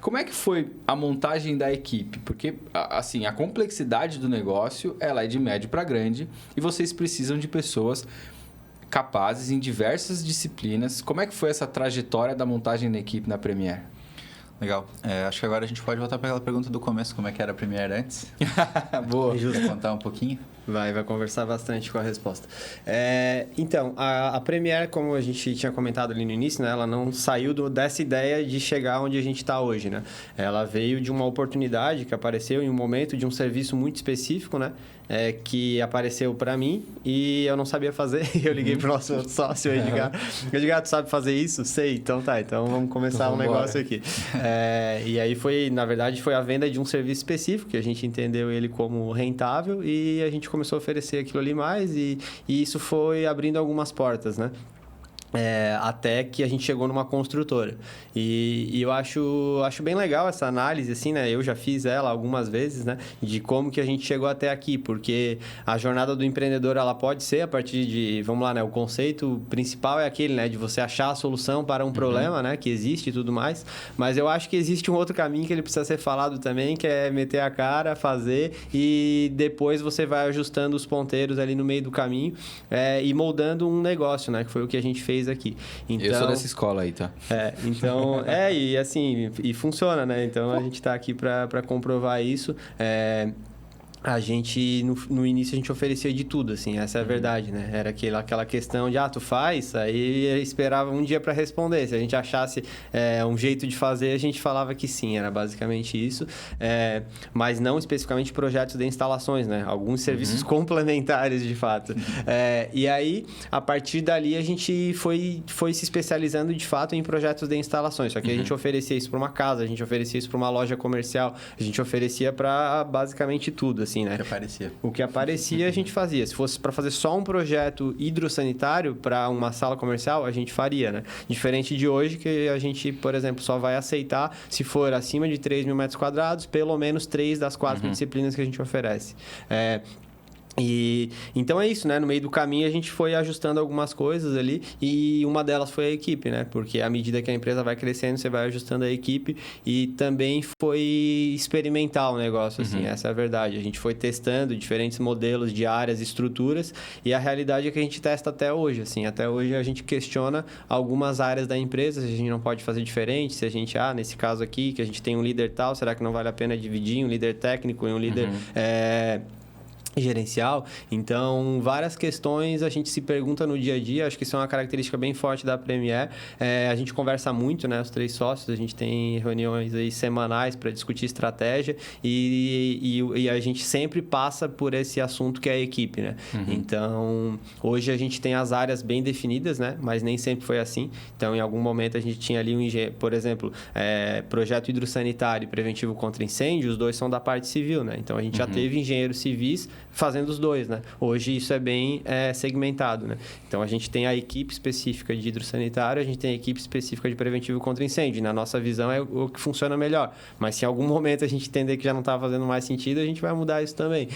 Como é que foi a montagem da equipe? Porque, assim, a complexidade do negócio, ela é de médio para grande e vocês precisam de pessoas capazes em diversas disciplinas. Como é que foi essa trajetória da montagem da equipe na Premiere? Legal. Acho que agora a gente pode voltar para aquela pergunta do começo, como é que era a Premiere antes? Boa. Justo contar um pouquinho? Vai conversar bastante com a resposta. Então, a Premiere, como a gente tinha comentado ali no início, né, ela não saiu dessa ideia de chegar onde a gente está hoje, né? Ela veio de uma oportunidade que apareceu em um momento de um serviço muito específico, né? Que apareceu para mim e eu não sabia fazer. Eu liguei pro nosso outro sócio, o Edgar, tu sabe fazer isso? Sei, então tá. Então vamos começar um negócio aqui. E aí na verdade, foi a venda de um serviço específico, que a gente entendeu ele como rentável e a gente começou a oferecer aquilo ali mais e isso foi abrindo algumas portas, né? Até que a gente chegou numa construtora. E eu acho bem legal essa análise, assim, né? Eu já fiz ela algumas vezes, né? De como que a gente chegou até aqui. Porque a jornada do empreendedor, ela pode ser a partir de... Vamos lá, né? O conceito principal é aquele, né? De você achar a solução para um problema, né? Que existe e tudo mais. Mas eu acho que existe um outro caminho que ele precisa ser falado também, que é meter a cara, fazer e depois você vai ajustando os ponteiros ali no meio do caminho e moldando um negócio, né? Que foi o que a gente fez aqui. Então, eu sou dessa escola aí, tá? E assim, e funciona, né? Então, a gente está aqui para comprovar isso. A gente, no início, a gente oferecia de tudo, assim, essa é a verdade, né? Era aquela questão de, tu faz, aí esperava um dia para responder. Se a gente achasse um jeito de fazer, a gente falava que sim, era basicamente isso. Mas não especificamente projetos de instalações, né? Alguns serviços complementares, de fato. E aí, a partir dali, a gente foi se especializando, de fato, em projetos de instalações. Só que a gente oferecia isso para uma casa, a gente oferecia isso para uma loja comercial, a gente oferecia para basicamente tudo, assim. Né? O que aparecia, a gente fazia. Se fosse para fazer só um projeto hidrossanitário para uma sala comercial, a gente faria, né? Diferente de hoje, que a gente, por exemplo, só vai aceitar se for acima de 3 mil metros quadrados, pelo menos 3 das 4 disciplinas que a gente oferece. E então é isso, né? No meio do caminho a gente foi ajustando algumas coisas ali e uma delas foi a equipe, né? Porque à medida que a empresa vai crescendo, você vai ajustando a equipe e também foi experimental o negócio, assim, essa é a verdade. A gente foi testando diferentes modelos de áreas e estruturas e a realidade é que a gente testa até hoje, assim. Até hoje a gente questiona algumas áreas da empresa, se a gente não pode fazer diferente, se a gente, nesse caso aqui, que a gente tem um líder tal, será que não vale a pena dividir um líder técnico e um líder... gerencial. Então, várias questões a gente se pergunta no dia a dia. Acho que isso é uma característica bem forte da Premiere. A gente conversa muito, né? Os 3 sócios. A gente tem reuniões aí semanais para discutir estratégia e a gente sempre passa por esse assunto que é a equipe, né? Então, hoje a gente tem as áreas bem definidas, né? Mas nem sempre foi assim. Então, em algum momento a gente tinha ali um engenheiro, por exemplo, projeto hidrossanitário e preventivo contra incêndio, os dois são da parte civil, né? Então, a gente já teve engenheiros civis fazendo os dois, né? Hoje isso é bem segmentado, né? Então, a gente tem a equipe específica de hidrossanitário, a gente tem a equipe específica de preventivo contra incêndio. Na nossa visão, é o que funciona melhor. Mas se em algum momento a gente entender que já não está fazendo mais sentido, a gente vai mudar isso também.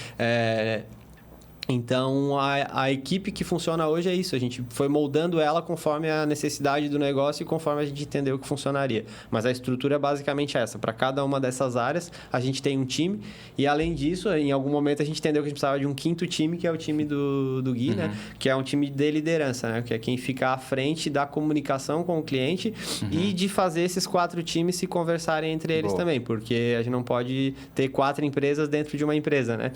Então, a equipe que funciona hoje é isso. A gente foi moldando ela conforme a necessidade do negócio e conforme a gente entendeu que funcionaria. Mas a estrutura é basicamente essa. Para cada uma dessas áreas, a gente tem um time. E, além disso, em algum momento, a gente entendeu que a gente precisava de um 5º time, que é o time do Gui, né? Que é um time de liderança, né? Que é quem fica à frente da comunicação com o cliente e de fazer esses 4 times se conversarem entre eles também. Porque a gente não pode ter 4 empresas dentro de uma empresa, né?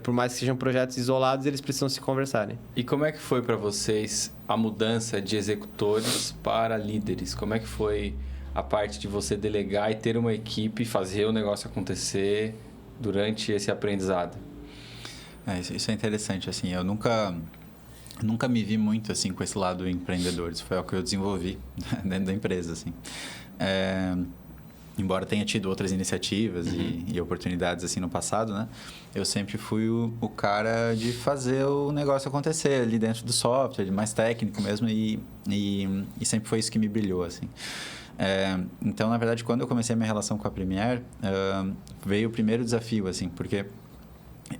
Por mais que sejam projetos isolados, eles precisam se conversarem. E como é que foi para vocês a mudança de executores para líderes? Como é que foi a parte de você delegar e ter uma equipe, fazer o negócio acontecer durante esse aprendizado? Isso é interessante, assim, eu nunca me vi muito assim com esse lado empreendedor. Isso foi algo que eu desenvolvi dentro da empresa, assim. Embora tenha tido outras iniciativas e oportunidades assim no passado, né? Eu sempre fui o cara de fazer o negócio acontecer ali dentro do software, mais técnico mesmo, e sempre foi isso que me brilhou, assim. Então, na verdade, quando eu comecei a minha relação com a Premiere, veio o primeiro desafio, assim, porque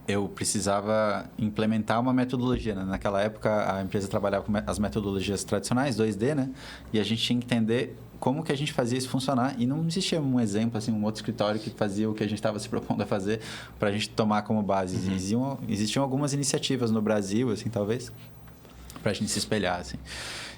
eu precisava implementar uma metodologia, né? Naquela época, a empresa trabalhava com as metodologias tradicionais, 2D, né? E a gente tinha que entender como que a gente fazia isso funcionar. E não existia um exemplo, assim, um outro escritório que fazia o que a gente estava se propondo a fazer para a gente tomar como base. Existiam algumas iniciativas no Brasil, assim, talvez, para a gente se espelhar, assim.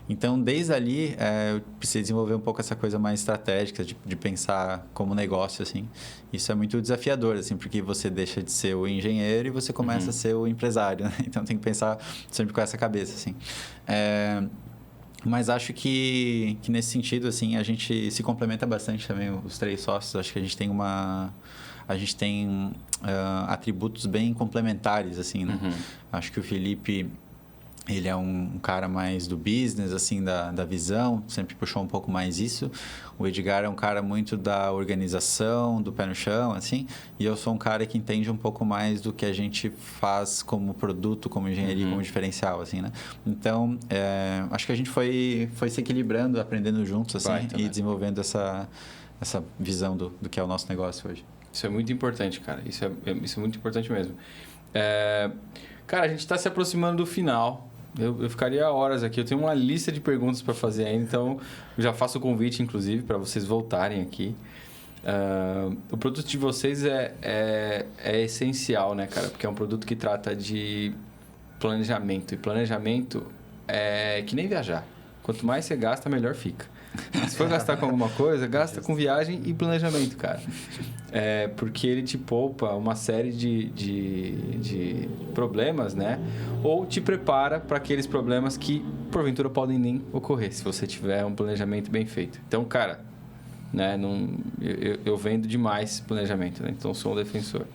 Então, desde ali, eu precisei desenvolver um pouco essa coisa mais estratégica de pensar como negócio, assim. Isso é muito desafiador, assim, porque você deixa de ser o engenheiro e você começa a ser o empresário, né? Então, tem que pensar sempre com essa cabeça, assim. Mas acho que nesse sentido, assim, a gente se complementa bastante também, os 3 sócios. Acho que a gente tem atributos bem complementares, assim, né? Acho que o Felipe... Ele é um cara mais do business, assim, da visão, sempre puxou um pouco mais isso. O Edgar é um cara muito da organização, do pé no chão, assim. E eu sou um cara que entende um pouco mais do que a gente faz como produto, como engenharia, como diferencial, assim, né? Então, acho que a gente foi se equilibrando, aprendendo juntos, assim, e desenvolvendo essa visão do que é o nosso negócio hoje. Isso é muito importante, cara. Isso é muito importante mesmo. Cara, a gente está se aproximando do final. Eu ficaria horas aqui. Eu tenho uma lista de perguntas para fazer ainda, então eu já faço o convite, inclusive, para vocês voltarem aqui. O produto de vocês é essencial, né, cara? Porque é um produto que trata de planejamento. E planejamento é que nem viajar. Quanto mais você gasta, melhor fica. Se for gastar com alguma coisa, gasta com viagem e planejamento, cara. Porque ele te poupa uma série de problemas, né? Ou te prepara para aqueles problemas que, porventura, podem nem ocorrer, se você tiver um planejamento bem feito. Então, cara, né? Eu vendo demais planejamento, né? Então, sou um defensor.